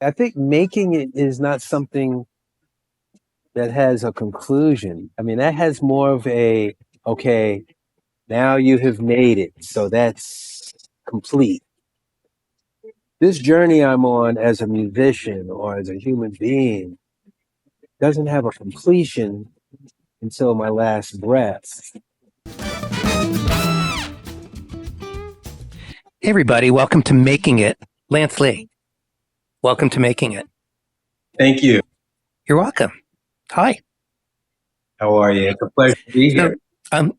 I think making it is not something that has a conclusion. I mean, that has more of a, okay, now you have made it, so that's complete. This journey I'm on as a musician or as a human being doesn't have a completion until my last breath. Hey everybody, welcome to Making It. Lance Lee, welcome to Making It. Thank you. You're welcome. Hi. How are you? It's a pleasure to be here. I'm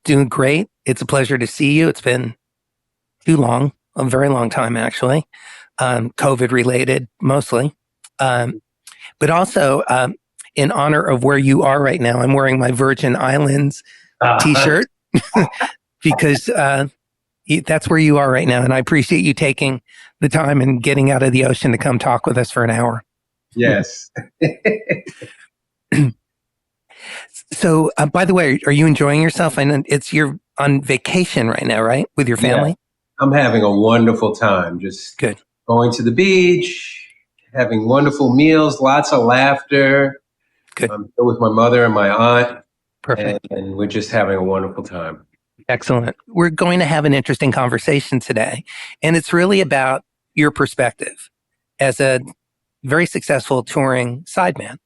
doing great. It's a pleasure to see you. It's been too long, a very long time actually. COVID related mostly. But also in honor of where you are right now, I'm wearing my Virgin Islands t-shirt because that's where you are right now. And I appreciate you taking the time and getting out of the ocean to come talk with us for an hour. Yes. So, by the way, are you enjoying yourself? I know you're on vacation right now, right? With your family? Yeah. I'm having a wonderful time. Just good. Going to the beach, having wonderful meals, lots of laughter. Good. I'm here with my mother and my aunt. Perfect. And we're just having a wonderful time. Excellent. We're going to have an interesting conversation today. And it's really about your perspective as a very successful touring sideman,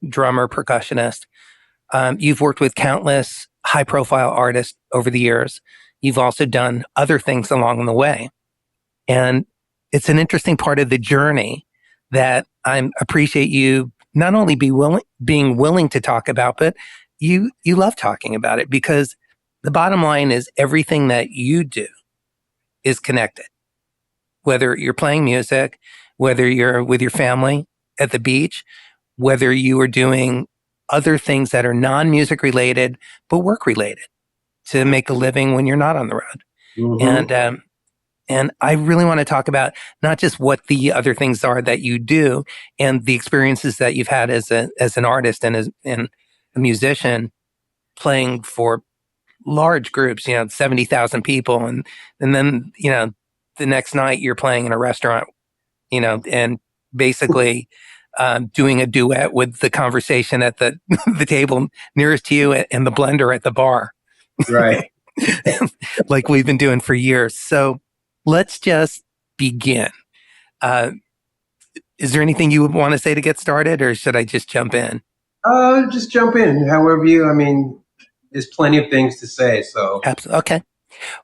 drummer, percussionist. You've worked with countless high profile artists over the years. You've also done other things along the way. And it's an interesting part of the journey that I appreciate you not only being willing to talk about, but you love talking about it, because the bottom line is everything that you do is connected. Whether you're playing music, whether you're with your family at the beach, whether you are doing other things that are non-music related, but work related to make a living when you're not on the road. Mm-hmm. And I really want to talk about not just what the other things are that you do and the experiences that you've had as an artist and as a musician playing for large groups, 70,000 people. And then, the next night you're playing in a restaurant, and basically doing a duet with the conversation at the the table nearest to you and the blender at the bar. Right. Like we've been doing for years. So let's just begin. Is there anything you would want to say to get started, or should I just jump in? Just jump in. There's plenty of things to say. So absolutely. Okay.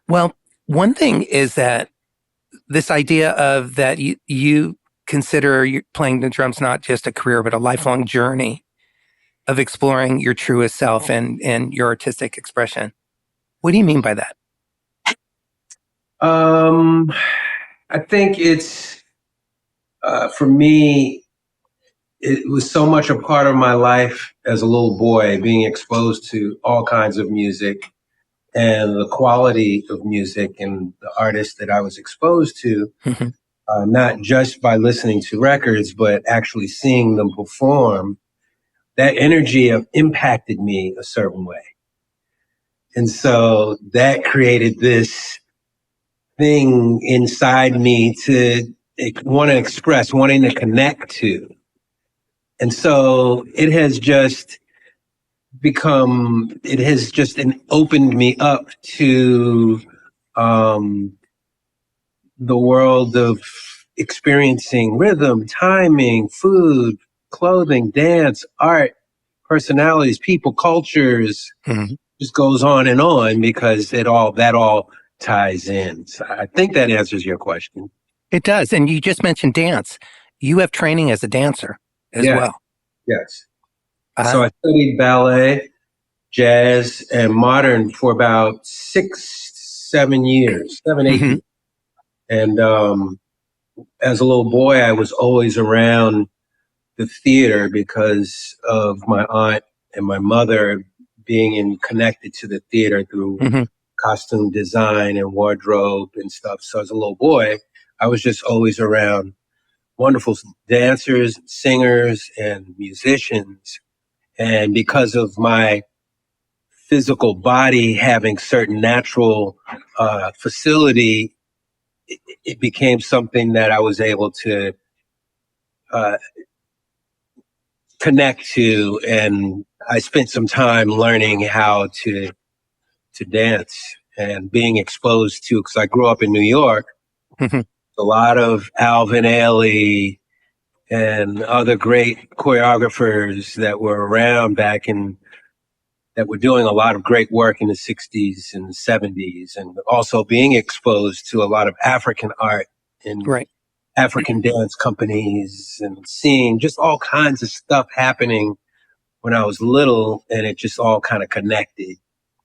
Well, one thing is that this idea of that you consider playing the drums not just a career, but a lifelong journey of exploring your truest self and your artistic expression. What do you mean by that? I think it's, for me, it was so much a part of my life as a little boy, being exposed to all kinds of music and the quality of music and the artists that I was exposed to, not just by listening to records, but actually seeing them perform. That energy impacted me a certain way. And so that created this thing inside me to want to express, wanting to connect to. And so it has just opened me up to the world of experiencing rhythm, timing, food, clothing, dance, art, personalities, people, cultures. Just goes on because that all ties in. So I think that answers your question. It does. And you just mentioned dance. You have training as a dancer as well. Yes. So I studied ballet, jazz, and modern for about 7 years, 7, 8 years. And as a little boy, I was always around the theater because of my aunt and my mother being connected to the theater through costume design and wardrobe and stuff. So as a little boy, I was just always around wonderful dancers, singers, and musicians. And because of my physical body having certain natural facility it became something that I was able to connect to, and I spent some time learning how to dance and being exposed to, because I grew up in New York, Mhm. a lot of Alvin Ailey and other great choreographers that were around back in that were doing a lot of great work in the 60s and 70s, and also being exposed to a lot of African art and Right. African dance companies and seeing just all kinds of stuff happening when I was little, and it just all kind of connected.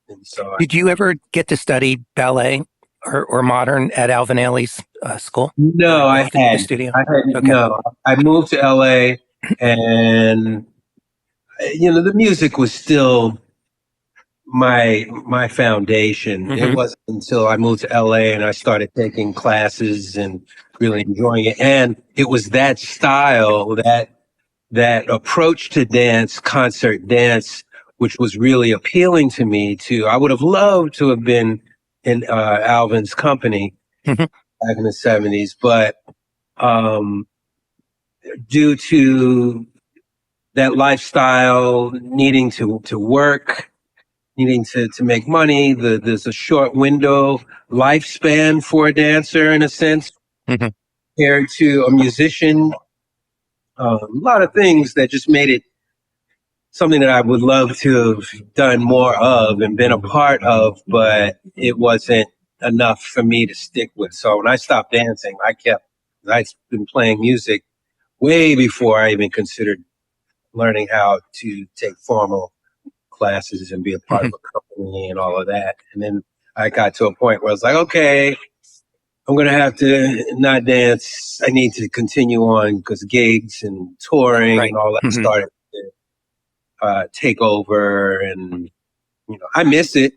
And so, Did you ever get to study ballet or modern at Alvin Ailey's school no, or I the hadn't. studio? I hadn't. Okay. No, I moved to LA, and the music was still my foundation. It Hmm. wasn't until I moved to LA and I started taking classes and really enjoying it. And it was that style, that approach to dance, concert dance, which was really appealing to me too. I would have loved to have been in Alvin's company Hmm. back in the 70s, but um, due to that lifestyle, needing to work, needing to make money, there's a short window lifespan for a dancer in a sense Hmm. compared to a musician. A lot of things that just made it something that I would love to have done more of and been a part of, but it wasn't enough for me to stick with. So when I stopped dancing, I'd been playing music way before I even considered learning how to take formal classes and be a part Hmm. of a company and all of that. And then I got to a point where I was like, okay, I'm going to have to not dance. I need to continue on because gigs and touring Right. and all that Hmm. started to take over. And, I miss it.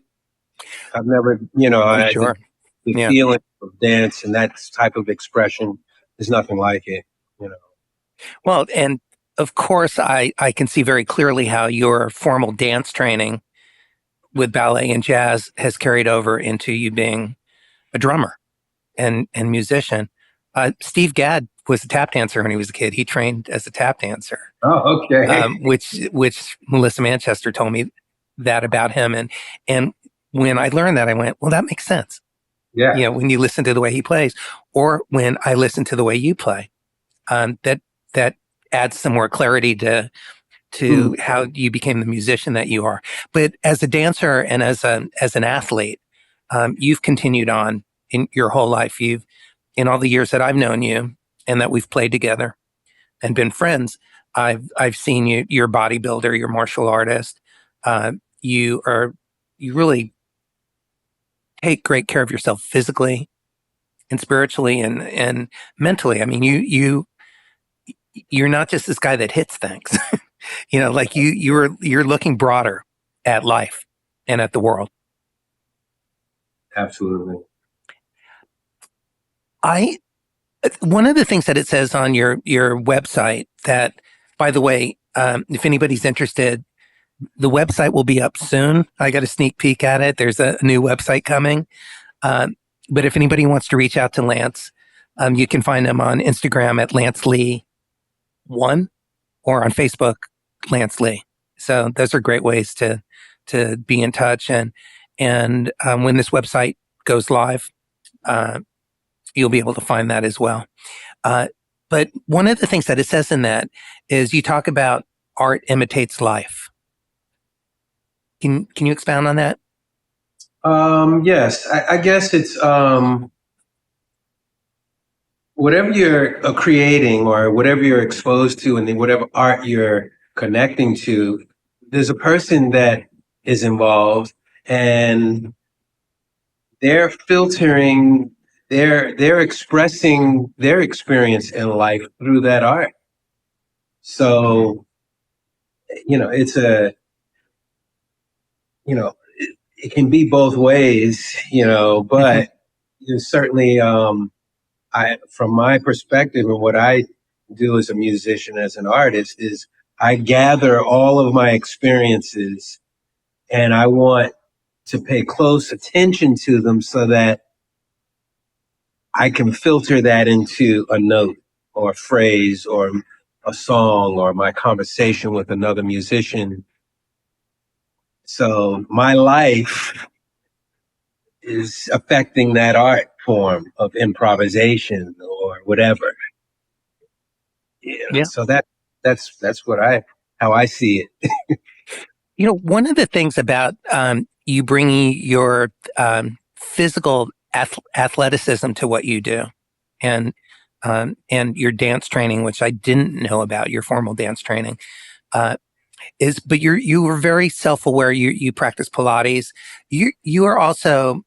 I've never, I'm I think sure. the Yeah. feeling of dance and that type of expression is nothing like it, you know. Well, and of course, I can see very clearly how your formal dance training with ballet and jazz has carried over into you being a drummer and musician. Steve Gadd was a tap dancer when he was a kid. He trained as a tap dancer, Oh, okay. which Melissa Manchester told me that about him. And when I learned that, I went, well, that makes sense. Yeah, When you listen to the way he plays, or when I listen to the way you play, that adds some more clarity to mm, how you became the musician that you are. But as a dancer and as an athlete, you've continued on in your whole life. In all the years that I've known you and that we've played together and been friends, I've seen you. You're a bodybuilder. You're a martial artist. Uh, you really take great care of yourself physically and spiritually and mentally. I mean, you're not just this guy that hits things. Like you're looking broader at life and at the world. absolutely. I One of the things that it says on your website that, by the way, if anybody's interested, the website will be up soon. I got a sneak peek at it. There's a new website coming. Um, but if anybody wants to reach out to Lance, you can find him on Instagram at Lance Lee One or on Facebook, Lance Lee. So those are great ways to be in touch. And when this website goes live, uh, you'll be able to find that as well. Uh, but one of the things that it says in that is you talk about art imitates life. Can you expound on that? Yes, I guess it's whatever you're creating or whatever you're exposed to, and then whatever art you're connecting to, there's a person that is involved, and they're filtering, they're expressing their experience in life through that art. So, it's it can be both ways, Hmm. but certainly, from my perspective and what I do as a musician, as an artist, is I gather all of my experiences and I want to pay close attention to them so that I can filter that into a note or a phrase or a song or my conversation with another musician. So my life is affecting that art form of improvisation or whatever. Yeah. So that's what how I see it. You know, one of the things about you bringing your physical athleticism to what you do, and your dance training, which I didn't know about, your formal dance training, but you were very self aware. You practice Pilates. You are also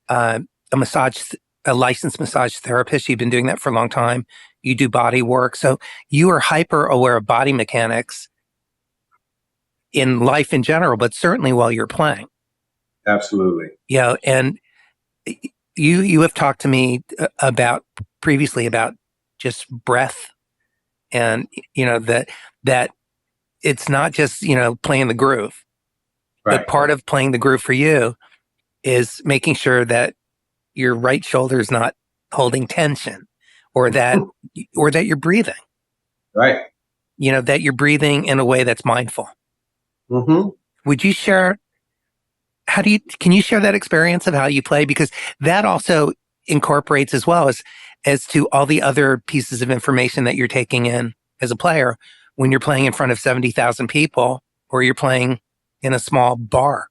uh, a licensed massage therapist. You've been doing that for a long time. You do body work, so you are hyper aware of body mechanics in life in general, but certainly while you're playing. Absolutely. You know, and you have talked to me previously about just breath, and that it's not just playing the groove, but Right. part of playing the groove for you is making sure that your right shoulder is not holding tension, or that you're breathing. Right. That you're breathing in a way that's mindful. Mm-hmm. Would you share? Can you share that experience of how you play? Because that also incorporates, as well as to all the other pieces of information that you're taking in as a player when you're playing in front of 70,000 people, or you're playing in a small bar,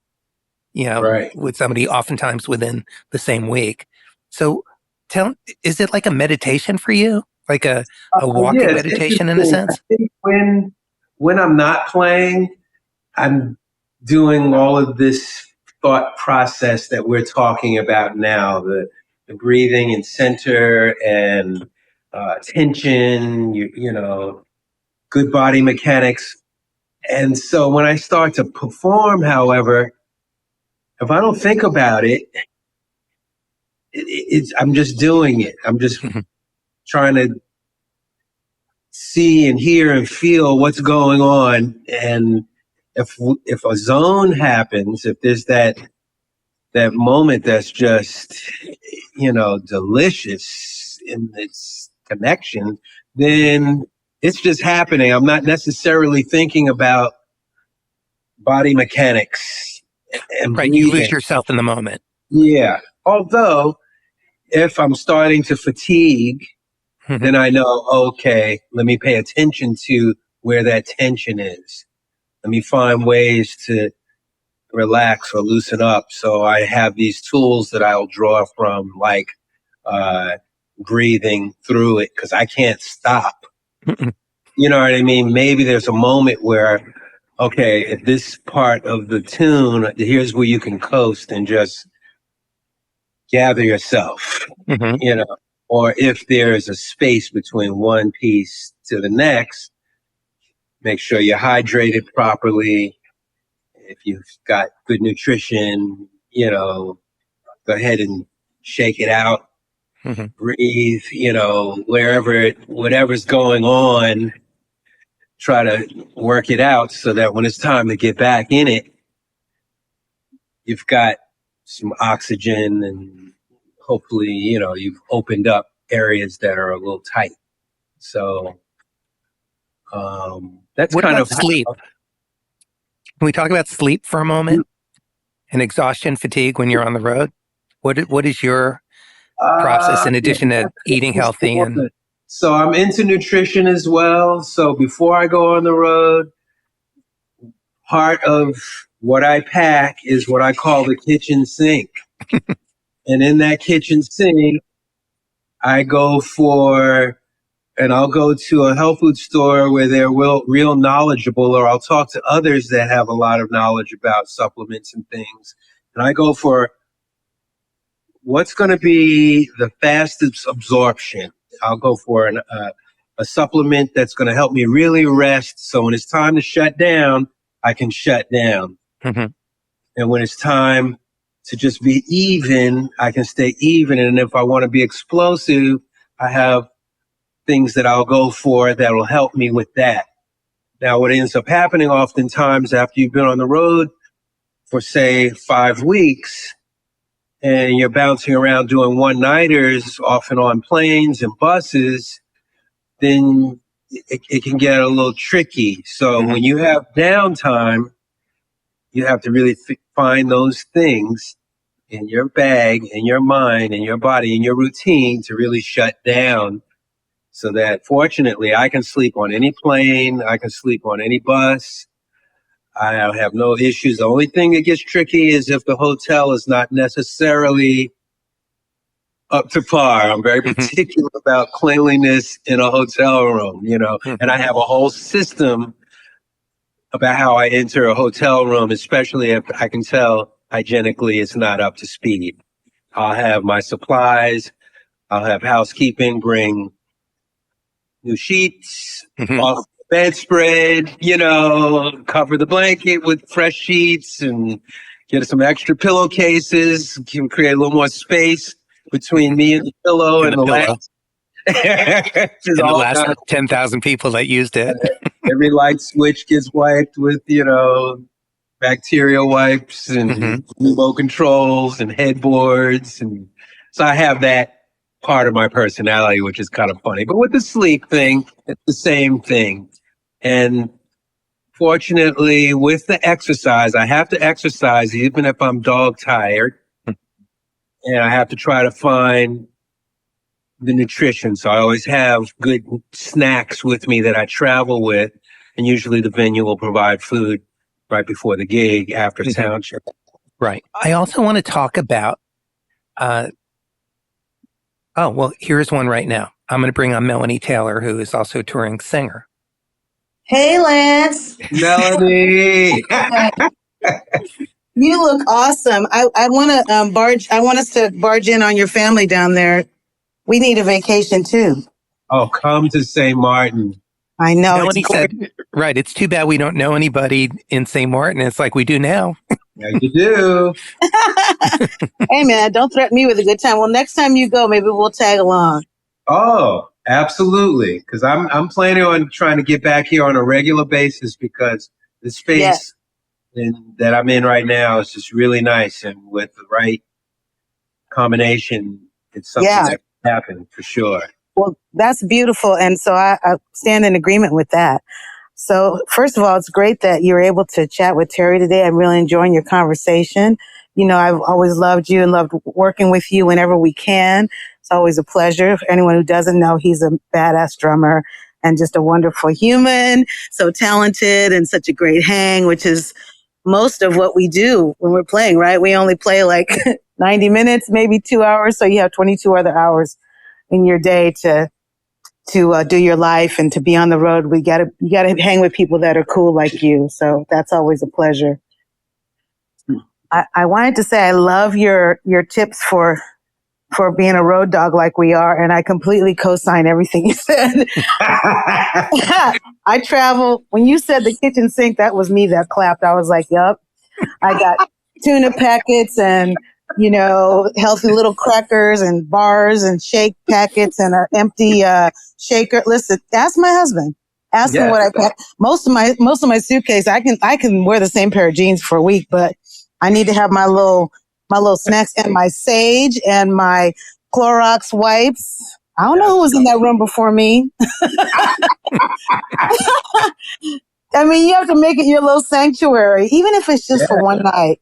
Right. with somebody oftentimes within the same week. So is it like a meditation for you? Like a Yeah, walking it's meditation in a interesting. I sense? think when I'm not playing, I'm doing all of this thought process that we're talking about now, the breathing and center and tension, good body mechanics. And so when I start to perform, however, if I don't think about I'm just doing it. I'm just trying to see and hear and feel what's going on. And if a zone happens, if there's that moment that's just delicious in its connection, then it's just happening. I'm not necessarily thinking about body mechanics and Right. You lose breathing. yourself in the moment. Yeah. Although if I'm starting to fatigue, Mhm. then I know, okay, let me pay attention to where that tension is. Let me find ways to relax or loosen up. So I have these tools that I'll draw from, like uh, breathing through it, because I can't stop. You know what I mean? Maybe there's a moment where, okay, at this part of the tune, here's where you can coast and just gather yourself, Mhm. you know. Or if there's a space between one piece to the next, make sure you're hydrated properly. If you've got good nutrition, go ahead and shake it out, Mhm. breathe, whatever's going on, try to work it out so that when it's time to get back in it, you've got some oxygen and hopefully, you've opened up areas that are a little tight. So that's What kind about of sleep? Can we talk about sleep for a moment, and exhaustion, fatigue when you're on the road? What is your process, in yeah, addition to eating that's healthy? And important. So I'm into nutrition as well. So before I go on the road, part of what I pack is what I call the kitchen sink. And in that kitchen sink, I go and I'll go to a health food store where they're real knowledgeable, or I'll talk to others that have a lot of knowledge about supplements and things. And I go for what's going to be the fastest absorption. I'll go for a supplement that's going to help me really rest. So when it's time to shut down, I can shut down. Mhm. And when it's time to just be even, I can stay even. And if I want to be explosive, I have things that I'll go for that will help me with that. Now, what ends up happening oftentimes after you've been on the road for, say, 5 weeks, and you're bouncing around doing one-nighters, often on planes and buses, then it can get a little tricky. So when you have downtime, you have to really find those things in your bag, in your mind, in your body, in your routine to really shut down, so that fortunately I can sleep on any plane, I can sleep on any bus. I have no issues. The only thing that gets tricky is if the hotel is not necessarily up to par. I'm very particular about cleanliness in a hotel room, and I have a whole system about how I enter a hotel room, especially if I can tell hygienically it's not up to speed. I'll have my supplies. I'll have housekeeping bring new sheets, off the bedspread, cover the blanket with fresh sheets and get some extra pillowcases, can create a little more space between me and the pillow and the last. And the last 10,000 people that used it. Every light switch gets wiped with, bacterial wipes and remote controls and headboards. And so I have that part of my personality, which is kind of funny. But with the sleep thing, it's the same thing. And fortunately, with the exercise, I have to exercise even if I'm dog tired. And I have to try to find the nutrition. So I always have good snacks with me that I travel with. And usually the venue will provide food right before the gig after sound check. Right. I also want to talk about, here's one right now. I'm going to bring on Melanie Taylor, who is also a touring singer. Hey, Lance. Melanie. You look awesome. I want to I want us to barge in on your family down there. We need a vacation too. Oh, come to St. Martin. I know. Melanie said, right, it's too bad we don't know anybody in St. Martin. It's like we do now. Yeah, you do. Hey, man, don't threaten me with a good time. Well, next time you go, maybe we'll tag along. Oh, absolutely. Because I'm planning on trying to get back here on a regular basis because the space that I'm in right now is just really nice. And with the right combination, it's something that can happen for sure. Well, that's beautiful. And so I stand in agreement with that. So first of all, it's great that you're able to chat with Terry today. I'm really enjoying your conversation. I've always loved you and loved working with you whenever we can. It's always a pleasure. For anyone who doesn't know, he's a badass drummer and just a wonderful human, so talented and such a great hang, which is most of what we do when we're playing, right? We only play like 90 minutes, maybe 2 hours. So you have 22 other hours in your day to do your life and to be on the road. You gotta hang with people that are cool like you. So that's always a pleasure. I wanted to say I love your tips for being a road dog like we are, and I completely co-sign everything you said. I travel. When you said the kitchen sink, that was me that clapped. I was like, yup. I got tuna packets and healthy little crackers and bars and shake packets and an empty shaker. Listen, ask my husband. Ask him what I pack. Most of my suitcase, I can wear the same pair of jeans for a week, but I need to have my little snacks and my sage and my Clorox wipes. I don't know who was in that room before me. I mean, you have to make it your little sanctuary, even if it's just for one night.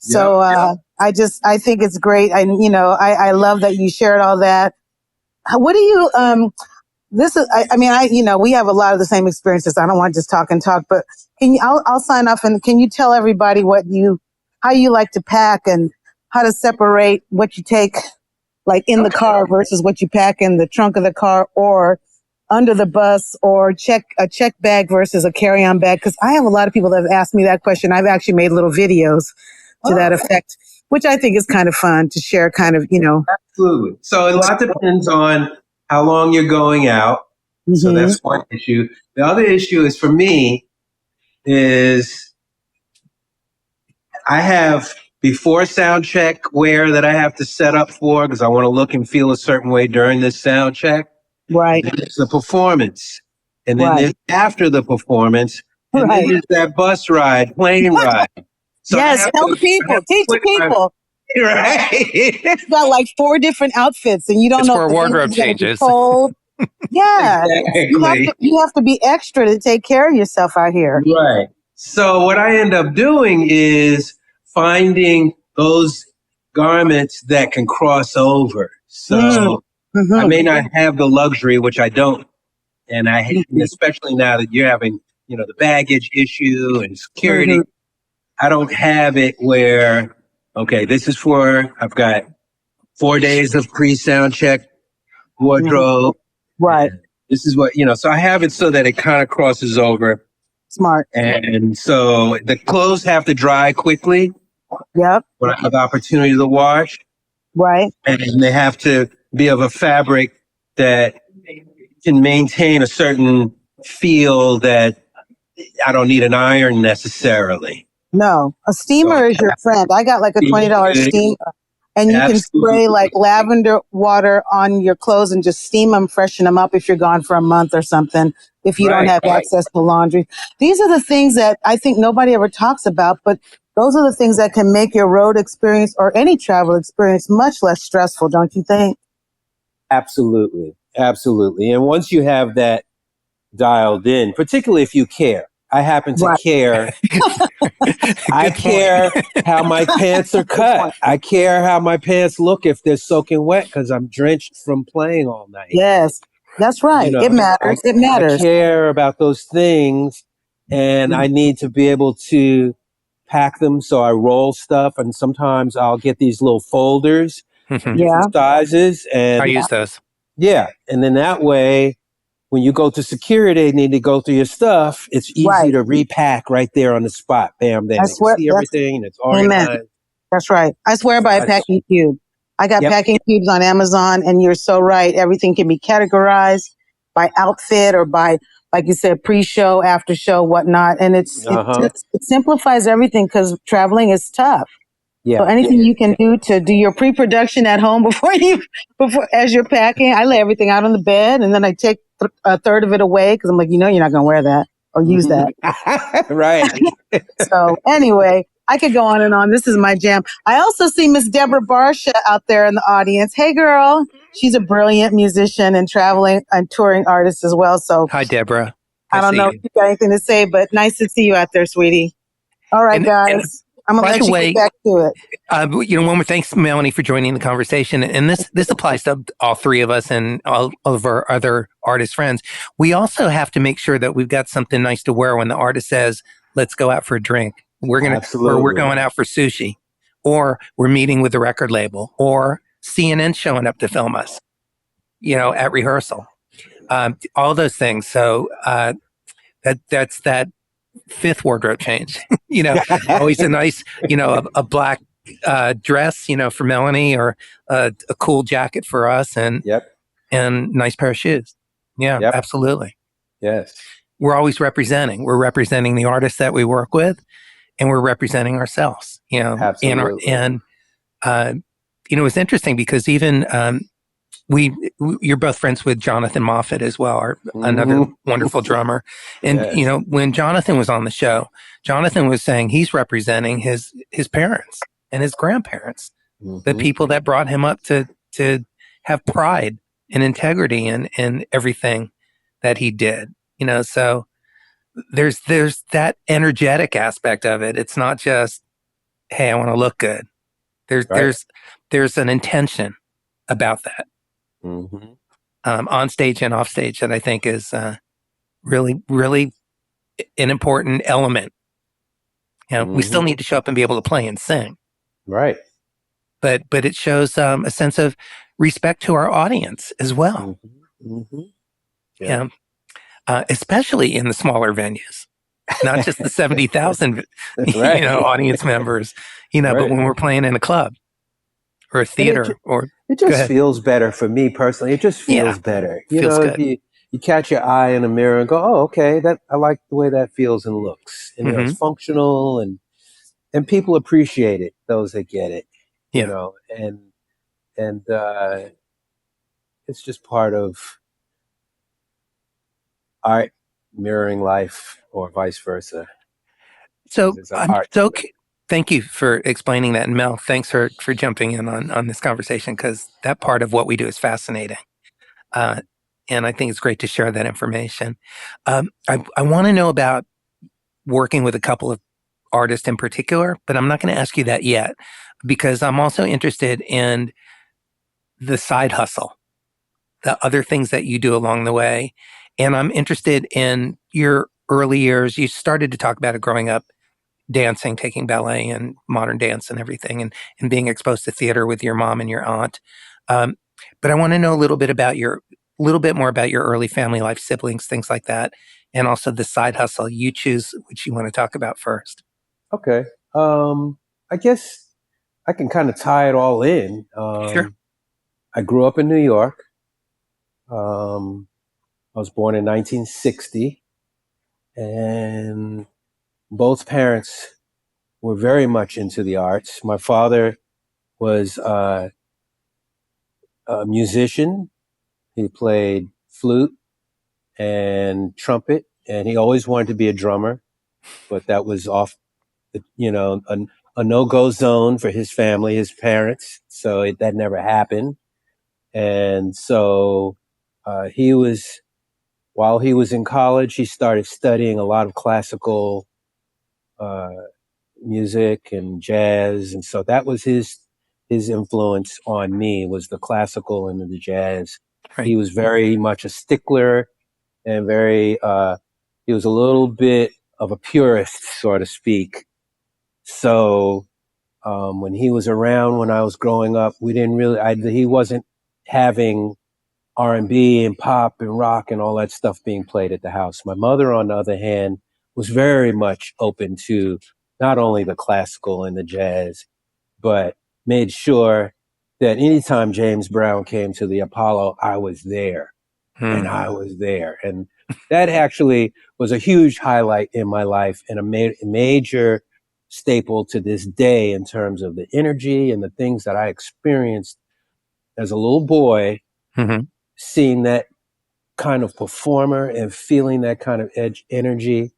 So, I think it's great. I love that you shared all that. What do you, we have a lot of the same experiences. I don't want to just talk and talk, but I'll sign off and can you tell everybody how you like to pack and how to separate what you take like in the car versus what you pack in the trunk of the car or under the bus, or a check bag versus a carry-on bag? Because I have a lot of people that have asked me that question. I've actually made little videos to that effect, which I think is kind of fun to share Absolutely. So a lot depends on how long you're going out. Mm-hmm. So that's one issue. The other issue is for me is I have before sound check wear that I have to set up for because I want to look and feel a certain way during this sound check. Right. Then there's the performance. And then there's after the performance. And then there's that bus ride, plane ride. So yes, tell the people, teach the people. Right. You got like 4 different outfits, and you don't It's know for if the wardrobe baby's gonna be changes. cold. Yeah, Exactly. you have to be extra to take care of yourself out here. Right. So what I end up doing is finding those garments that can cross over. Mm. So I Hmm. may not have the luxury, which I don't, and and especially now that you're having, the baggage issue and Hmm. security, I don't have it where, okay, I've got 4 days of pre-sound check Hmm. wardrobe. Right. And this is what, so I have it so that it kind of crosses over. Smart. And so the clothes have to dry quickly Yep. when I have the opportunity to wash. Right. And they have to be of a fabric that can maintain a certain feel that I don't need an iron necessarily. No, a So steamer is your friend. I got like a $20 steamer, and you can absolutely spray like lavender water on your clothes and just steam them, freshen them up if you're gone for a month or something, if you don't right. have access to laundry. These are the things that I think nobody ever talks about, but those are the things that can make your road experience or any travel experience much less stressful, don't you think? Absolutely. Absolutely. And once you have that dialed in, particularly if you care, I happen to Right. care. I Good point. care how my pants are cut. I care how my pants look if they're soaking wet because I'm drenched from playing all night. Yes, that's You right. It know, matters. It I matters. care about those things, and I need to be able to pack them. So I roll stuff, and sometimes I'll get these little folders, Mhm. Yeah. different sizes, I and use those. yeah, and then that way, when you go to security and need to go through your stuff, it's easy Right. to repack right there on the spot. Bam, bam. I They can swear. see That's everything and it's amen. organized. That's right. I swear So by a packing cube. I got yep. packing cubes on Amazon, and you're so right. Everything can be categorized by outfit or by, like you said, pre-show, after show, whatnot. And it Uh-huh. just it simplifies everything because traveling is tough. So Yeah. anything you can do to do your pre-production at home before as you're packing, I lay everything out on the bed, and then I take a third of it away because I'm like, you're not going to wear that or use that. Right. So anyway, I could go on and on. This is my jam. I also see Miss Deborah Barsha out there in the audience. Hey, girl. She's a brilliant musician and traveling and touring artist as well. So Hi, Deborah. I don't know if you got anything to say, but nice to see you out there, sweetie. All right, And guys. I'm going to by let the you way, get back to it. one more thanks, Melanie, for joining the conversation. And this applies to all three of us and all of our other artist friends. We also have to make sure that we've got something nice to wear when the artist says, "Let's go out for a drink." Or we're Absolutely. going out for sushi, or we're meeting with the record label, or CNN showing up to film us. At rehearsal, all those things. So that's that fifth wardrobe change. Always a nice, a black dress, for Melanie, or a cool jacket for us, and Yep. nice pair of shoes. Yeah, Yep. absolutely. Yes. We're always representing. We're representing the artists that we work with, and we're representing ourselves. Absolutely. It's interesting because even you're both friends with Jonathan Moffat as well, another wonderful drummer. And, Yes. when Jonathan was on the show, Jonathan was saying he's representing his parents and his grandparents, the people that brought him up to have pride and integrity in everything that he did, so there's that energetic aspect of it. It's not just, hey, I want to look good. Right. There's an intention about that. Mm-hmm. On stage and off stage, that I think is really, really an important element. We still need to show up and be able to play and sing, Right. but it shows a sense of respect to our audience as well. Yeah. Especially in the smaller venues, not just the 70,000 Right. audience members, Right. but when we're playing in a club or a theater, it just feels better for me personally. It just feels better. Feels good. If you catch your eye in a mirror and go, oh, okay, I like the way that feels and looks. And it's functional, and people appreciate it, those that get it. And it's just part of art mirroring life, or vice versa. So There's an I'm art so to it. Thank you for explaining that. And Mel, thanks for jumping in on this conversation, because that part of what we do is fascinating. And I think it's great to share that information. I want to know about working with a couple of artists in particular, but I'm not going to ask you that yet, because I'm also interested in the side hustle, the other things that you do along the way. And I'm interested in your early years. You started to talk about it growing up, dancing, taking ballet and modern dance and everything, and being exposed to theater with your mom and your aunt. But I want to know a little bit more about your early family life, siblings, things like that, and also the side hustle. You choose which you want to talk about first. Okay. I guess I can kind of tie it all in. Sure. I grew up in New York. I was born in 1960, and both parents were very much into the arts. My father was a musician. He played flute and trumpet, and he always wanted to be a drummer, but that was off, a no-go zone for his family, his parents. So that never happened. And so while he was in college, he started studying a lot of classical uh, music and jazz, and so that was his influence on me, was the classical and the jazz. Right. He was very much a stickler, and he was a little bit of a purist, so to speak. So when he was around, when I was growing up, he wasn't having R&B and pop and rock and all that stuff being played at the house. My mother, on the other hand, was very much open to not only the classical and the jazz, but made sure that anytime James Brown came to the Apollo, I was there. And I was there. And that actually was a huge highlight in my life, and a major staple to this day in terms of the energy and the things that I experienced as a little boy, seeing that kind of performer and feeling that kind of energy,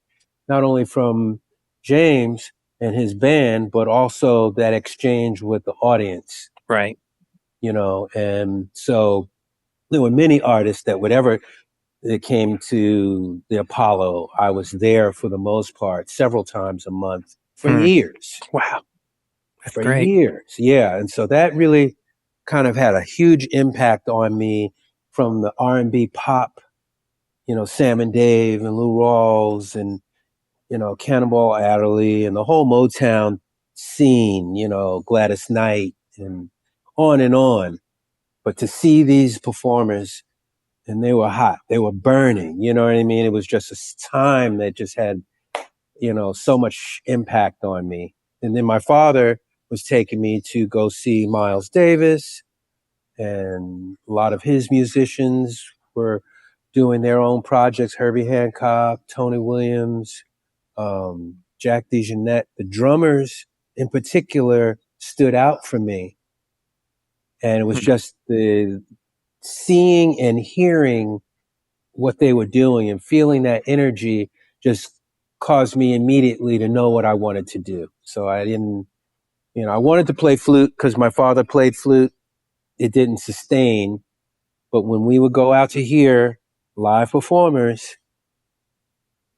not only from James and his band, but also that exchange with the audience. Right. And so there were many artists that whenever it came to the Apollo, I was there for the most part, several times a month for years. Wow. That's for great. years. Yeah. And so that really kind of had a huge impact on me, from the R&B pop, Sam and Dave and Lou Rawls and, Cannonball Adderley and the whole Motown scene, Gladys Knight and on and on. But to see these performers, and they were hot, they were burning, you know what I mean? It was just a time that just had, so much impact on me. And then my father was taking me to go see Miles Davis, and a lot of his musicians were doing their own projects. Herbie Hancock, Tony Williams, Jack DeJohnette. The drummers in particular stood out for me. And it was just the seeing and hearing what they were doing and feeling that energy just caused me immediately to know what I wanted to do. So I didn't, I wanted to play flute because my father played flute. It didn't sustain. But when we would go out to hear live performers,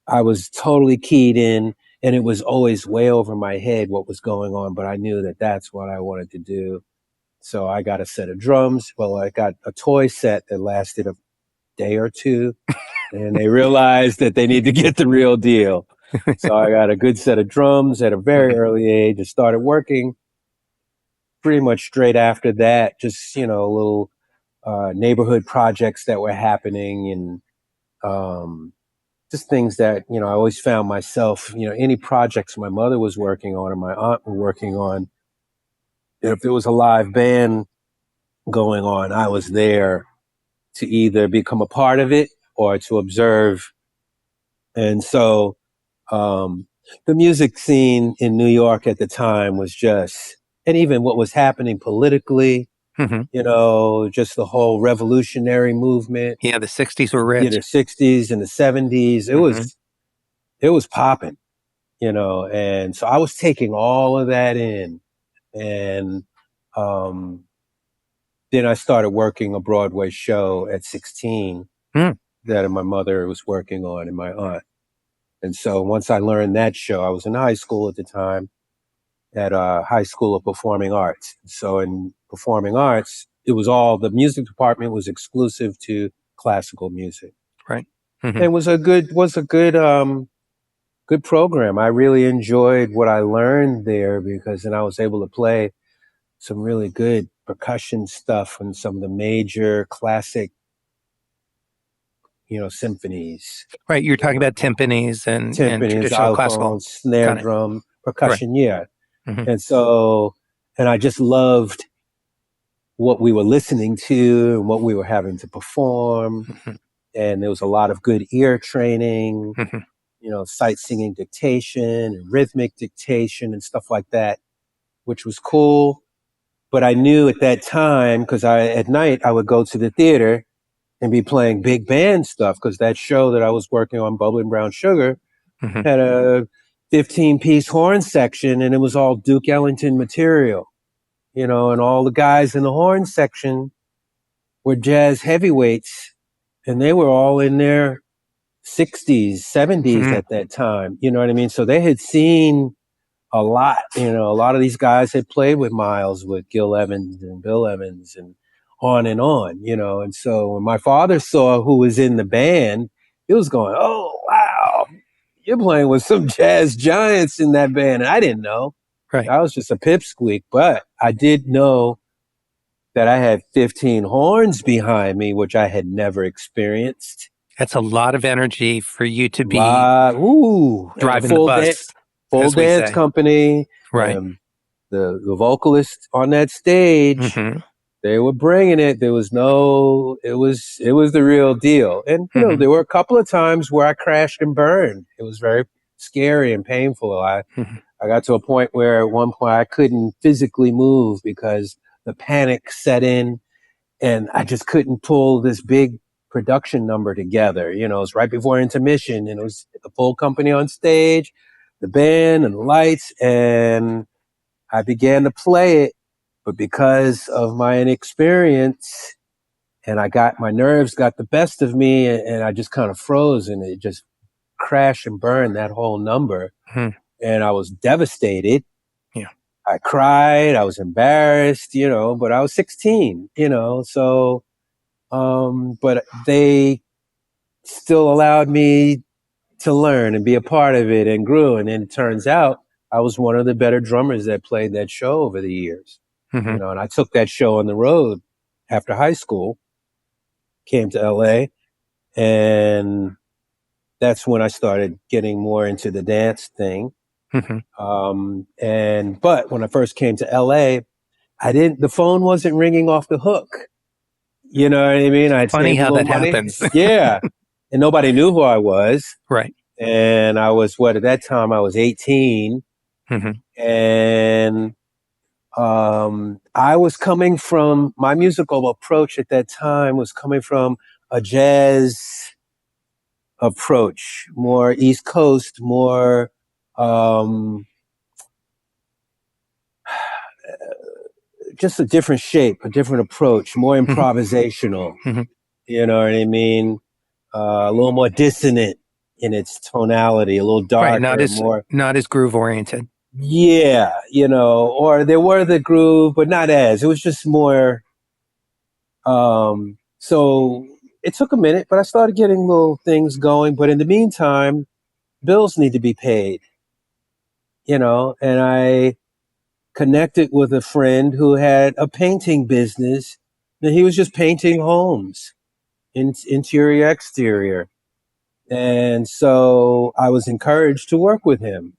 I was totally keyed in, and it was always way over my head what was going on. But I knew that that's what I wanted to do. So I got a set of drums. Well, I got a toy set that lasted a day or two, and they realized that they need to get the real deal. So I got a good set of drums at a very early age and started working pretty much straight after that. Just, little neighborhood projects that were happening, and just things that, I always found myself, any projects my mother was working on or my aunt were working on, if there was a live band going on, I was there to either become a part of it or to observe. And so the music scene in New York at the time was just, and even what was happening politically, just the whole revolutionary movement. Yeah, the 60s were rich. Yeah, the 60s and the 70s. It was popping, And so I was taking all of that in. And then I started working a Broadway show at 16 that my mother was working on and my aunt. And so once I learned that show, I was in high school at the time at High School of Performing Arts. So in performing arts, it was all, the music department was exclusive to classical music. Right. It was a good good program. I really enjoyed what I learned there because then I was able to play some really good percussion stuff from some of the major classic, symphonies. Right. You're talking about timpanis and traditional classical. Xylophones, snare drum, percussion. Yeah. And so, and I just loved what we were listening to and what we were having to perform. And there was a lot of good ear training, sight singing dictation and rhythmic dictation and stuff like that, which was cool. But I knew at that time, because at night I would go to the theater and be playing big band stuff, because that show that I was working on, Bubbling Brown Sugar, had a 15-piece horn section, and it was all Duke Ellington material, and all the guys in the horn section were jazz heavyweights, and they were all in their 60s, 70s at that time. You know what I mean? So they had seen a lot, a lot of these guys had played with Miles, with Gil Evans and Bill Evans and on. And so when my father saw who was in the band, he was going, oh, wow, you're playing with some jazz giants in that band. And I didn't know. Right. I was just a pipsqueak, but I did know that I had 15 horns behind me, which I had never experienced. That's a lot of energy for you to be driving the bus. Full dance company. Right. The vocalist on that stage, they were bringing it. There was it was the real deal. And, there were a couple of times where I crashed and burned. It was very scary and painful. I got to a point where at one point I couldn't physically move because the panic set in and I just couldn't pull this big production number together. It was right before intermission and it was the full company on stage, the band and the lights, and I began to play it, but because of my inexperience and my nerves got the best of me and I just kind of froze and it just crashed and burned that whole number. And I was devastated. Yeah. I cried, I was embarrassed, but I was 16, so, but they still allowed me to learn and be a part of it and grew. And then it turns out I was one of the better drummers that played that show over the years. And I took that show on the road after high school, came to LA, and that's when I started getting more into the dance thing. But when I first came to LA, the phone wasn't ringing off the hook. You know what I mean? I'd Funny how that money. happens. Yeah. And nobody knew who I was. Right. And I was, at that time I was 18. And I was coming from, my musical approach at that time was coming from a jazz approach, more East Coast, more just a different shape, a different approach, more improvisational. You know what I mean? A little more dissonant in its tonality, a little darker, not as groove oriented. Yeah, or there were the groove, but not as. It was just more. So it took a minute, but I started getting little things going. But in the meantime, bills need to be paid. And I connected with a friend who had a painting business, and he was just painting homes, interior, exterior. And so I was encouraged to work with him.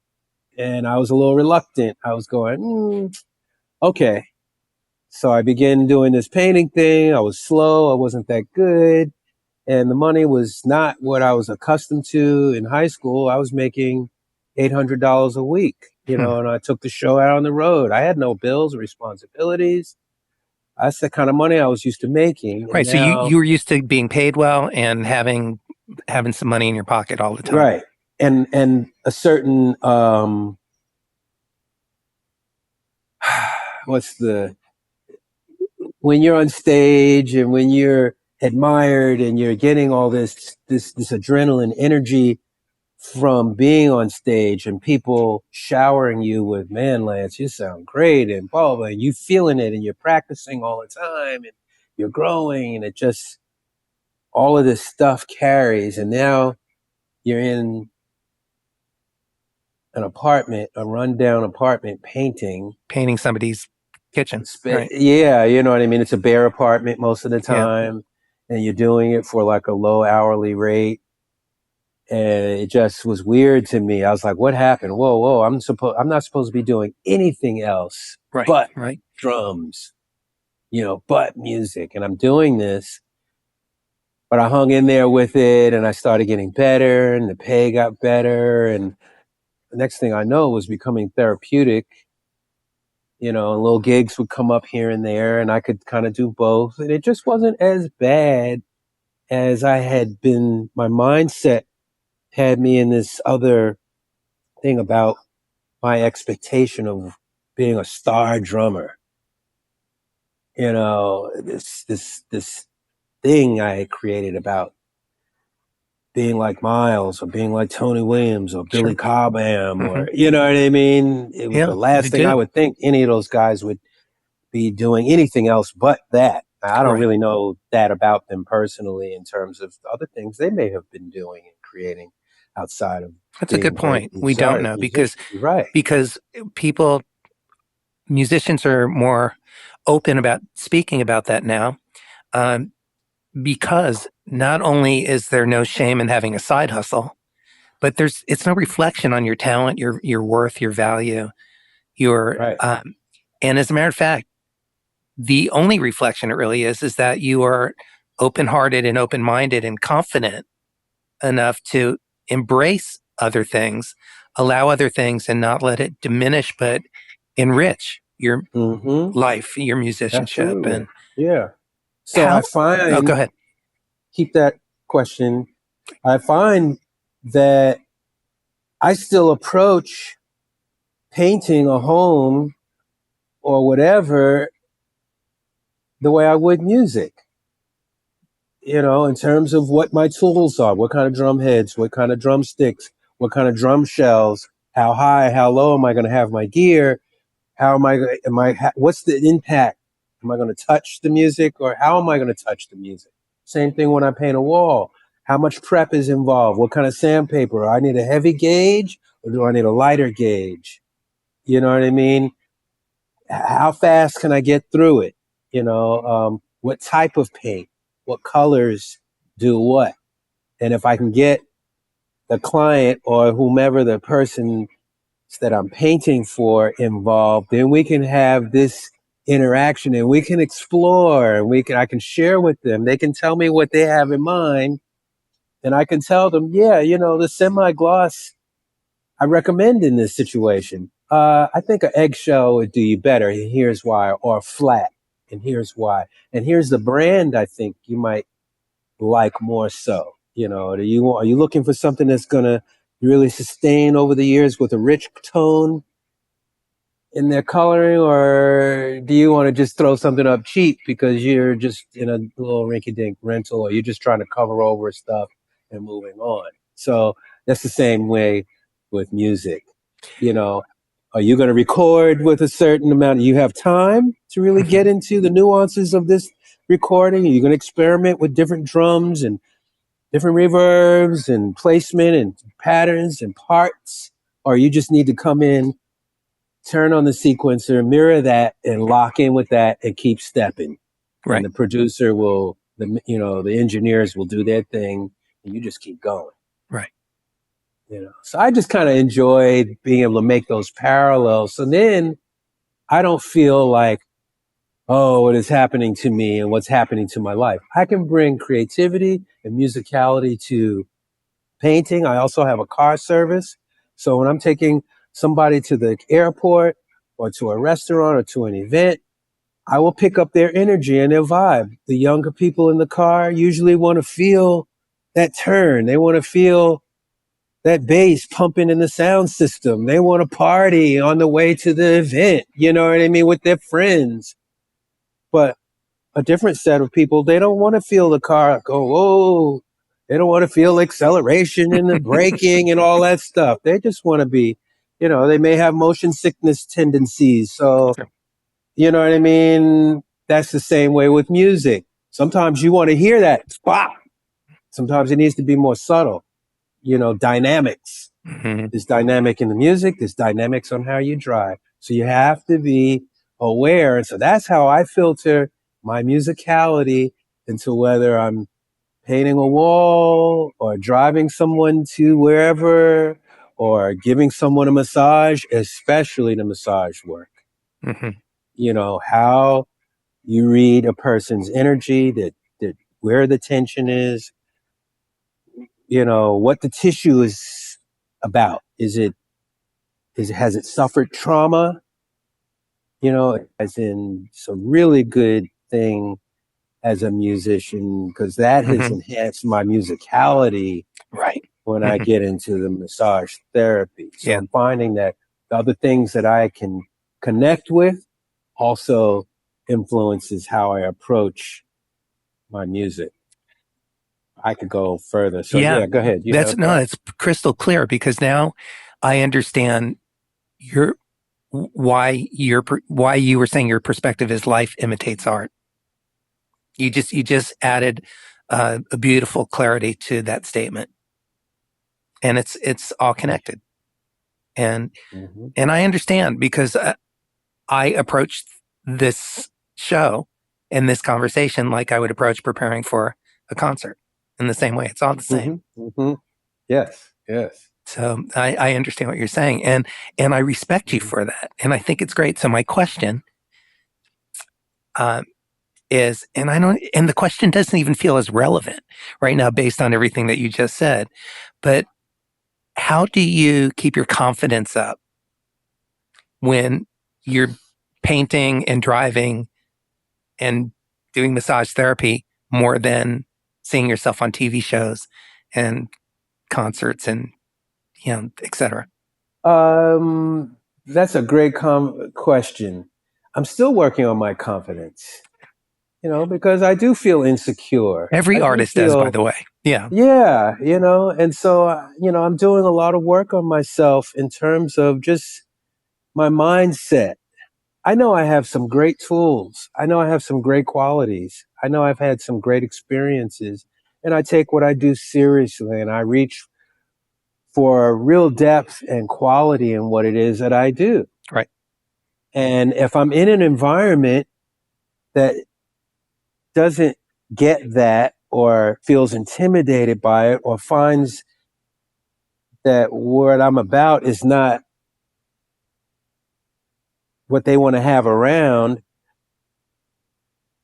And I was a little reluctant. I was going, okay. So I began doing this painting thing. I was slow. I wasn't that good. And the money was not what I was accustomed to in high school. I was making $800 a week, and I took the show out on the road. I had no bills or responsibilities. That's the kind of money I was used to making. Right. So you were used to being paid well and having some money in your pocket all the time. Right. and a certain what's the when you're on stage and when you're admired and you're getting all this adrenaline energy from being on stage and people showering you with, man, Lance, you sound great and blah, blah, and you feeling it and you're practicing all the time and you're growing and it just, all of this stuff carries. And now you're in an apartment, a rundown apartment painting somebody's kitchen. Right. Yeah, you know what I mean? It's a bare apartment most of the Yeah. time and you're doing it for like a low hourly rate. And it just was weird to me. I was like, what happened? Whoa, I'm not supposed to be doing anything else Right. but Right. drums, but music. And I'm doing this, but I hung in there with it and I started getting better and the pay got better. And the next thing I know, it was becoming therapeutic, and little gigs would come up here and there and I could kind of do both. And it just wasn't as bad as I had been. My mindset had me in this other thing about my expectation of being a star drummer. This thing I had created about being like Miles or being like Tony Williams or Billy Cobham or, you know what I mean? It was the last thing I would think any of those guys would be doing anything else but that. I don't really know that about them personally in terms of other things they may have been doing and creating outside of. That's a good point. We don't know because musicians are more open about speaking about that now, because not only is there no shame in having a side hustle, but it's no reflection on your talent, your worth, your value, and as a matter of fact, the only reflection it really is that you are open-hearted and open-minded and confident enough to embrace other things, allow other things, and not let it diminish, but enrich your life, your musicianship. Absolutely. And so I find, go ahead. Keep that question. I find that I still approach painting a home or whatever the way I would music, in terms of what my tools are, what kind of drum heads, what kind of drumsticks, what kind of drum shells, how high, how low am I going to have my gear? What's the impact? Am I going to touch the music or how am I going to touch the music? Same thing when I paint a wall. How much prep is involved? What kind of sandpaper? I need a heavy gauge or do I need a lighter gauge? You know what I mean? How fast can I get through it? What type of paint? What colors do what? And if I can get the client or whomever the person that I'm painting for involved, then we can have this interaction and we can explore and I can share with them. They can tell me what they have in mind and I can tell them, the semi-gloss I recommend in this situation. I think an eggshell would do you better. And here's why, or flat. And here's why. And here's the brand I think you might like more so. Are you looking for something that's going to really sustain over the years with a rich tone in their coloring, or do you want to just throw something up cheap because you're just in a little rinky-dink rental or you're just trying to cover over stuff and moving on? So that's the same way with music. Are you going to record with a certain amount? You have time to really get into the nuances of this recording? Are you going to experiment with different drums and different reverbs and placement and patterns and parts? Or you just need to come in, turn on the sequencer, mirror that, and lock in with that and keep stepping. Right. And the producer the engineers will do their thing and you just keep going. Right. So I just kind of enjoyed being able to make those parallels. So then I don't feel like, what is happening to me and what's happening to my life. I can bring creativity and musicality to painting. I also have a car service. So when I'm taking somebody to the airport or to a restaurant or to an event, I will pick up their energy and their vibe. The younger people in the car usually want to feel that turn. They want to feel that bass pumping in the sound system. They want to party on the way to the event, you know what I mean, with their friends. But a different set of people, they don't want to feel the car go, whoa. They don't want to feel acceleration and the braking and all that stuff. They just want to be, you know, they may have motion sickness tendencies. So, Sure. you know what I mean? That's the same way with music. Sometimes you want to hear that spot. Sometimes it needs to be more subtle, you know, dynamics. Mm-hmm. There's dynamic in the music, there's dynamics on how you drive. So you have to be aware. And so that's how I filter my musicality into whether I'm painting a wall or driving someone to wherever or giving someone a massage, especially the massage work. Mm-hmm. You know, how you read a person's energy, that where the tension is, you know, what the tissue is about. Has it suffered trauma? You know, as in, it's a really good thing as a musician because that has Mm-hmm. enhanced my musicality Right. when I Mm-hmm. get into the massage therapy. So Yeah. I'm finding that the other things that I can connect with also influences how I approach my music. I could go further. So Yeah. yeah, go ahead. You That's have thoughts? it's crystal clear because now I understand your why you were saying your perspective is life imitates art. You just added a beautiful clarity to that statement, and it's all connected. And Mm-hmm. and I understand because I approached this show and this conversation like I would approach preparing for a concert in the same way. It's all the same. Mm-hmm. Mm-hmm. Yes. Yes. So I understand what you're saying, and I respect you Mm-hmm. for that, and I think it's great. So my question is, and I don't, and the question doesn't even feel as relevant right now based on everything that you just said, but how do you keep your confidence up when you're painting and driving and doing massage therapy more than seeing yourself on TV shows and concerts and, et cetera? That's a great question. I'm still working on my confidence, you know, because I do feel insecure. Every I do artist does, by feel, the way. Yeah. yeah, you know, and so, you know, I'm doing a lot of work on myself in terms of just my mindset. I know I have some great tools. I know I have some great qualities. I know I've had some great experiences, and I take what I do seriously and I reach for real depth and quality in what it is that I do. Right. And if I'm in an environment that doesn't get that or feels intimidated by it or finds that what I'm about is not what they want to have around,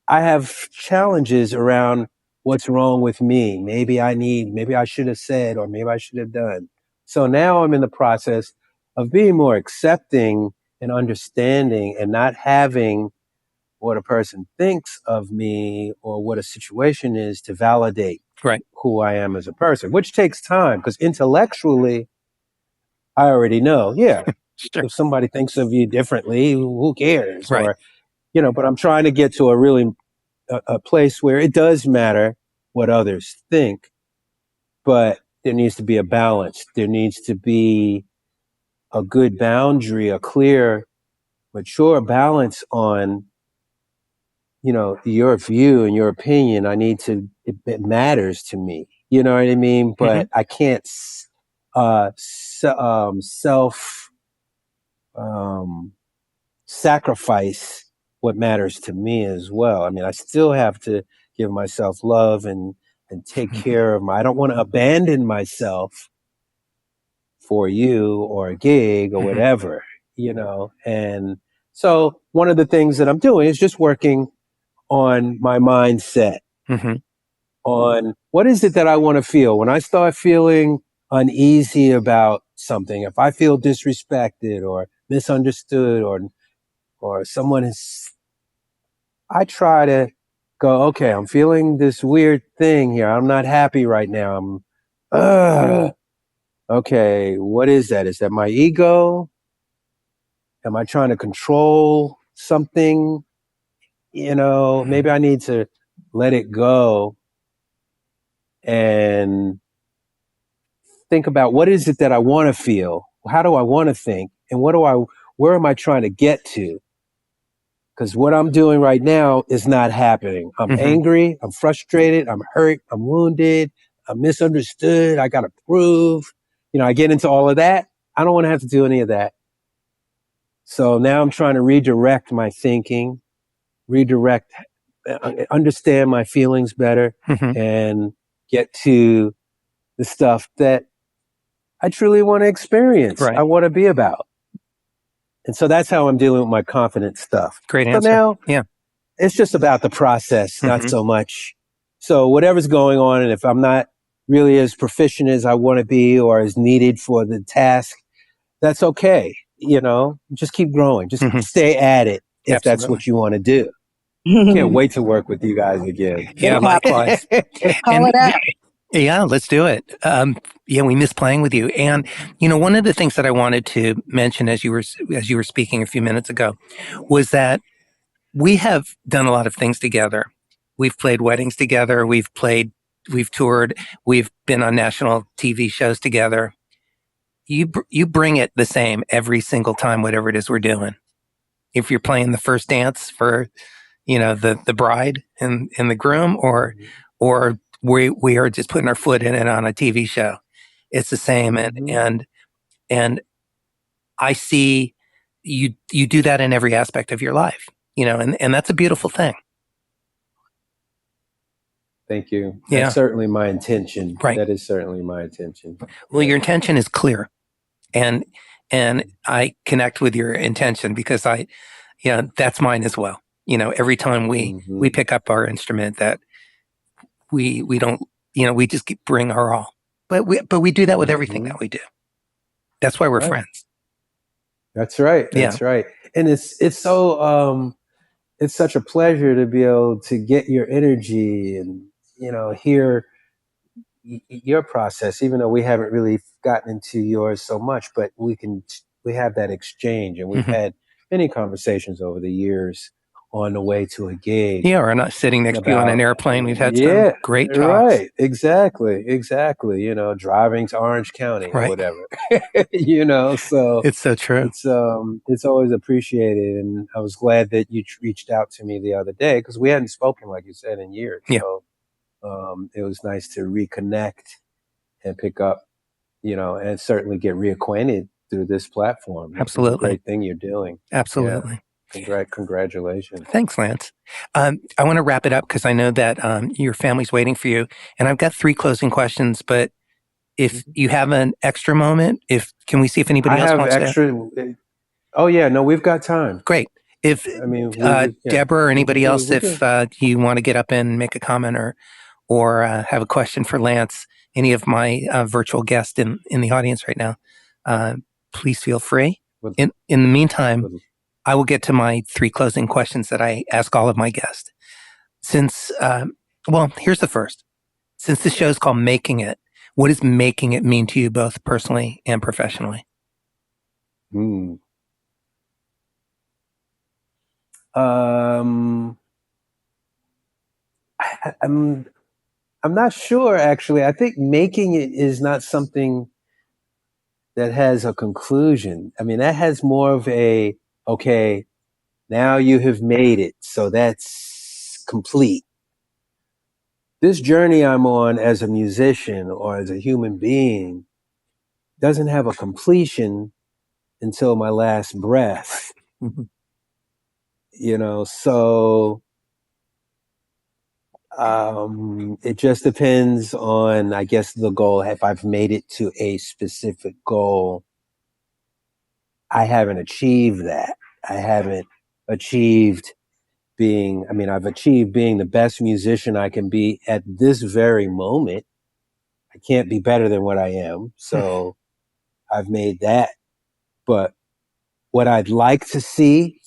I have challenges around what's wrong with me. Maybe I should have said, or maybe I should have done. So now I'm in the process of being more accepting and understanding and not having what a person thinks of me or what a situation is to validate Right. who I am as a person, which takes time because intellectually, I already know, yeah, Sure. if somebody thinks of you differently, who cares? Right. Or, you know, but I'm trying to get to a place where it does matter what others think, but there needs to be a balance. There needs to be a good boundary, a clear, mature balance on, you know, your view and your opinion. It matters to me. You know what I mean? Mm-hmm. But I can't self sacrifice what matters to me as well. I mean, I still have to give myself love and take care of I don't want to abandon myself for you or a gig or Mm-hmm. whatever, you know. And so one of the things that I'm doing is just working on my mindset, Mm-hmm. on what is it that I want to feel when I start feeling uneasy about something. If I feel disrespected or misunderstood or someone is, I try to go, okay, I'm feeling this weird thing here. I'm not happy right now. okay, what is that? Is that my ego? Am I trying to control something? Maybe I need to let it go and think about what is it that I want to feel? How do I want to think? And where am I trying to get to? Because what I'm doing right now is not happening. I'm angry, I'm frustrated, I'm hurt, I'm wounded, I'm misunderstood, I got to prove. I get into all of that. I don't want to have to do any of that. So now I'm trying to redirect my thinking, understand my feelings better, and get to the stuff that I truly want to experience, Right. I want to be about. And so that's how I'm dealing with my confidence stuff. Great So answer. now Yeah. it's just about the process, not so much. So whatever's going on, and if I'm not really as proficient as I want to be or as needed for the task, that's okay. Just keep growing. Just stay at it if that's Absolutely. what you want to do. Can't wait to work with you guys again. Yeah, likewise. Call it out. Yeah, let's do it. We miss playing with you. And one of the things that I wanted to mention as you were speaking a few minutes ago was that we have done a lot of things together. We've played weddings together. We've toured. We've been on national TV shows together. You bring it the same every single time, whatever it is we're doing. If you're playing the first dance for, the bride and the groom, or we are just putting our foot in it on a TV show, it's the same. And I see you do that in every aspect of your life, and that's a beautiful thing. Thank you. Yeah. That's certainly my intention. Right. That is certainly my intention. Well, your intention is clear, and I connect with your intention because that's mine as well. Every time we pick up our instrument, that we don't, we just bring our all, but we do that with everything that we do. That's why we're friends. That's right. That's right. And it's so it's such a pleasure to be able to get your energy and hear your process, even though we haven't really gotten into yours so much, but we have that exchange, and we've had many conversations over the years on the way to a gig. Yeah, or not sitting next to you on an airplane. We've had some great talks. Right. Exactly. Driving to Orange County or whatever. So it's so true. It's always appreciated, and I was glad that you reached out to me the other day because we hadn't spoken, like you said, in years. Yeah. So it was nice to reconnect and pick up, and certainly get reacquainted through this platform. Absolutely. It's a great thing you're doing. Absolutely. Yeah. Congratulations. Thanks, Lance. I want to wrap it up because I know that your family's waiting for you. And I've got 3 closing questions, but if you have an extra moment, can we see if anybody else wants to? Oh, yeah. No, we've got time. Great. If Deborah or anybody else, if you want to get up and make a comment or have a question for Lance, any of my virtual guests in the audience right now, please feel free. In the meantime, I will get to my 3 closing questions that I ask all of my guests. Here's the first. Since the show is called Making It, what does making it mean to you both personally and professionally? I'm not sure, actually. I think making it is not something that has a conclusion. I mean, that has more of a, okay, now you have made it, so that's complete. This journey I'm on as a musician or as a human being doesn't have a completion until my last breath. So it just depends on, I guess, the goal. If I've made it to a specific goal, I haven't achieved that. I haven't achieved I've achieved being the best musician I can be at this very moment. I can't be better than what I am. So I've made that. But what I'd like to see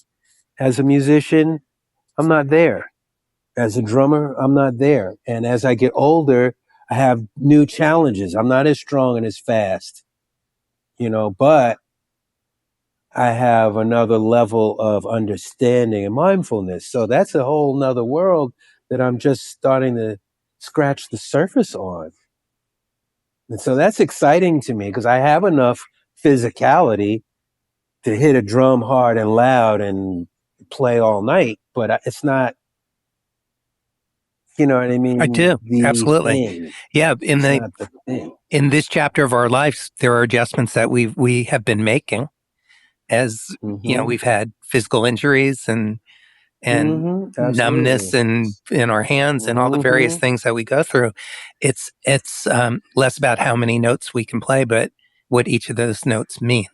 as a musician, I'm not there. As a drummer, I'm not there. And as I get older, I have new challenges. I'm not as strong and as fast. but I have another level of understanding and mindfulness. So that's a whole nother world that I'm just starting to scratch the surface on. And so that's exciting to me because I have enough physicality to hit a drum hard and loud and play all night, but it's not, you know what I I mean? do. The Absolutely. thing. Yeah. It's not the thing. In this chapter of our lives, there are adjustments that we have been making as, Mm-hmm. we've had physical injuries and Mm-hmm. numbness Absolutely. in our hands and all the various Mm-hmm. things that we go through. It's less about how many notes we can play, but what each of those notes mean,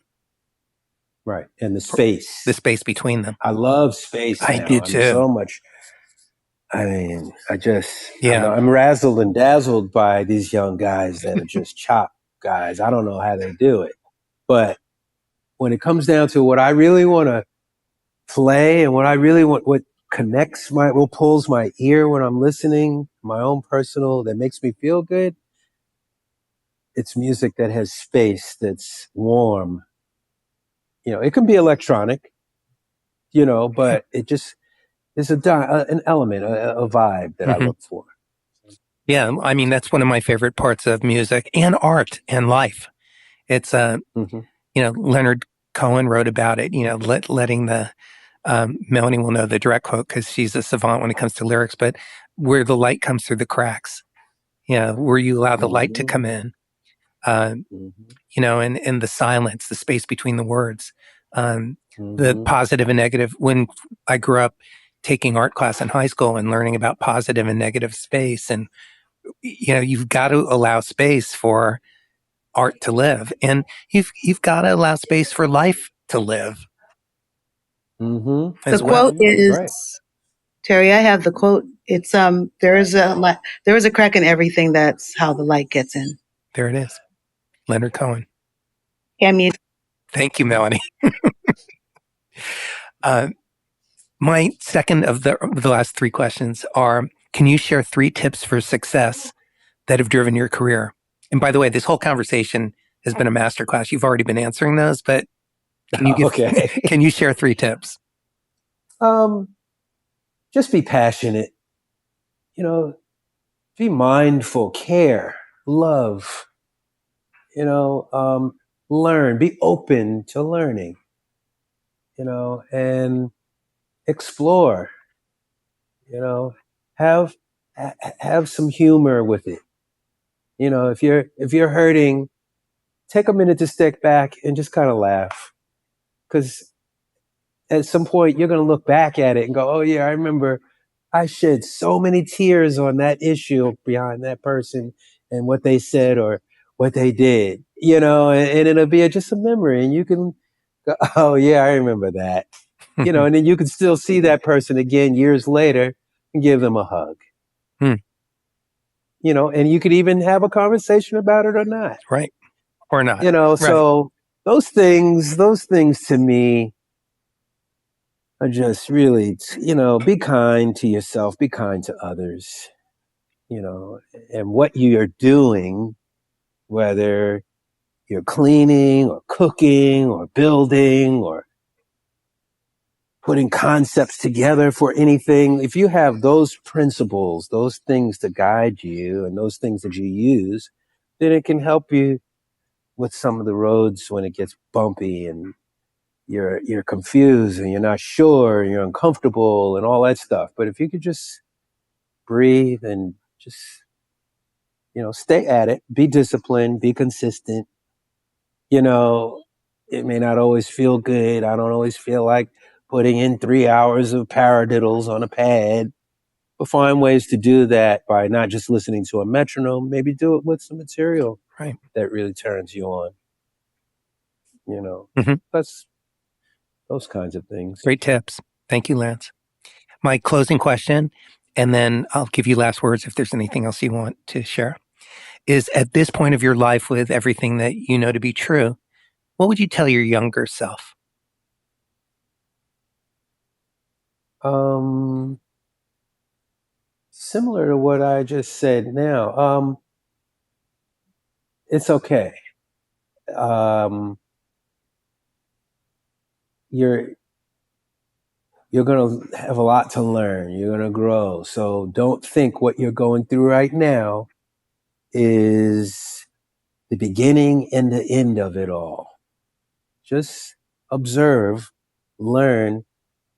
Right. And the the space. space between them. I love space I now. do I mean, too. so much. I mean, Yeah. I'm razzled and dazzled by these young guys that are just chop guys. I don't know how they do it. But when it comes down to what I really want to play and what I really want, what what pulls my ear when I'm listening, my own personal, that makes me feel good, it's music that has space, that's warm. It can be electronic, but it just is an element, a vibe that I Hmm. look for. Yeah. I mean, that's one of my favorite parts of music and art and life. It's, Mm-hmm. Leonard Cohen wrote about it, letting the, Melanie will know the direct quote because she's a savant when it comes to lyrics, but where the light comes through the cracks, where you allow the light to Mm-hmm. come in, uh, Mm-hmm. and the silence, the space between the words, the Mm-hmm. positive and negative. When I grew up taking art class in high school and learning about positive and negative space, and, you've got to allow space for art to live, and you've got to allow space for life to live Mm-hmm. The as well. quote is, Right. Terry, I have the quote. It's there is a crack in everything. That's how the light gets in. There it is. Leonard Cohen. I mean, Thank you, Melanie. Uh, my second of the last three questions are: can you share 3 tips for success that have driven your career? And by the way, this whole conversation has been a masterclass. You've already been answering those, but Okay. can you share 3 tips? um, just be passionate, you know, be mindful, care, love, you know, um, learn, be open to learning, and explore, you know, have, have some humor with it. If you're hurting, take a minute to step back and just kind of laugh. Because at some point you're going to look back at it and go, oh yeah, I remember I shed so many tears on that issue behind that person and what they said or what they did, and it'll be just a memory and you can go, oh yeah, I remember that, and then you can still see that person again years later and give them a hug, Hmm, and you could even have a conversation about it or not, right. Or not. Right. so those things to me are just really, be kind to yourself, be kind to others, and what you're doing, whether you're cleaning or cooking or building or putting concepts together for anything, if you have those principles, those things to guide you and those things that you use, then it can help you with some of the roads when it gets bumpy and you're confused and you're not sure, and you're uncomfortable and all that stuff. But if you could just breathe and just, stay at it, be disciplined, be consistent. You know, it may not always feel good. I don't always feel like putting in 3 hours of paradiddles on a pad, but find ways to do that by not just listening to a metronome. Maybe do it with some material Right. that really turns you on. Hmm. That's those kinds of things. Great tips. Thank you, Lance. My closing question, and then I'll give you last words if there's anything else you want to share, is at this point of your life with everything that you know to be true, what would you tell your younger self? Um, Similar to what I just said now. It's okay. you're going to have a lot to learn. You're going to grow. So don't think what you're going through right now is the beginning and the end of it all. Just observe, learn,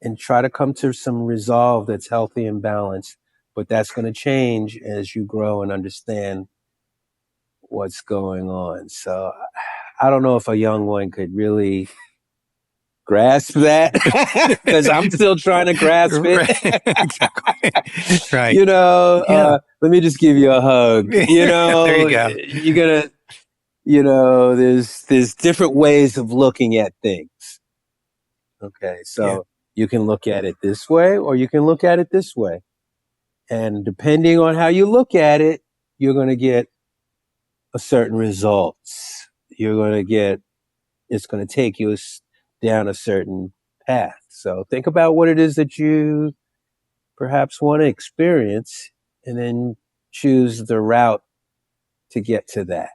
and try to come to some resolve that's healthy and balanced. But that's going to change as you grow and understand what's going on. So I don't know if a young one could really grasp that because I'm still trying to grasp it. Exactly. Right. Let me just give you a hug. There you go. You're gonna, there's different ways of looking at things. Okay, so you can look at it this way, or you can look at it this way, and depending on how you look at it, you're gonna get a certain results. It's gonna take you down a certain path. So think about what it is that you perhaps want to experience and then choose the route to get to that.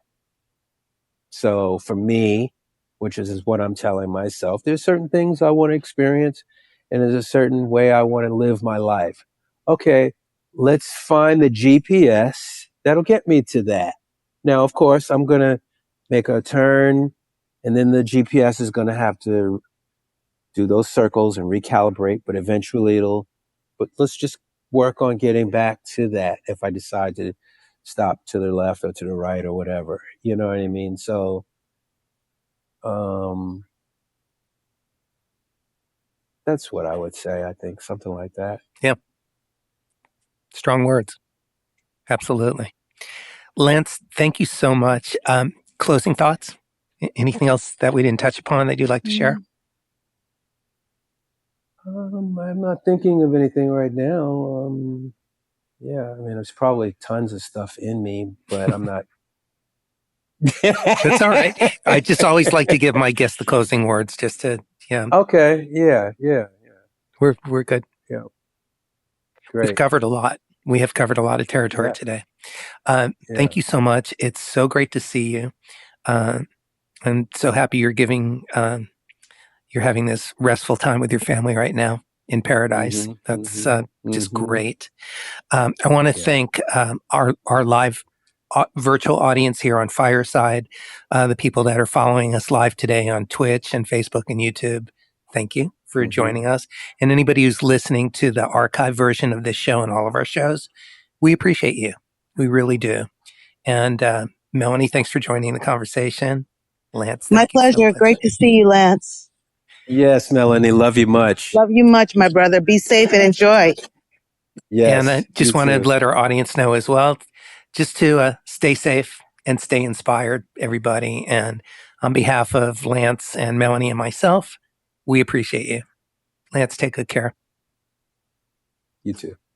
So for me, which is what I'm telling myself, there's certain things I want to experience and there's a certain way I want to live my life. Okay, let's find the GPS that'll get me to that. Now, of course, I'm going to make a turn and then the GPS is going to have to do those circles and recalibrate, but eventually but let's just work on getting back to that if I decide to stop to the left or to the right or whatever. You know what I mean? So, that's what I would say, I think, something like that. Yeah. Strong words. Absolutely. Lance, thank you so much. Closing thoughts? Anything else that we didn't touch upon that you'd like to share? I'm not thinking of anything right now. Yeah, I mean, there's probably tons of stuff in me, but I'm not. That's all right. I just always like to give my guests the closing words just to, Okay. Yeah. We're good. Yeah. Great. We've covered a lot. We have covered a lot of territory today. Thank you so much. It's so great to see you. I'm so happy you're having this restful time with your family right now in paradise. That's just great. I want to thank our live virtual audience here on Fireside, the people that are following us live today on Twitch and Facebook and YouTube. Thank you for joining us. And anybody who's listening to the archive version of this show and all of our shows, we appreciate you. We really do. And Melanie, thanks for joining the conversation. Lance, my pleasure. Great to see you, Lance. Yes, Melanie. Love you much. Love you much, my brother. Be safe and enjoy. Yes. And I just want to let our audience know as well, just to stay safe and stay inspired, everybody. And on behalf of Lance and Melanie and myself, we appreciate you. Lance, take good care. You too.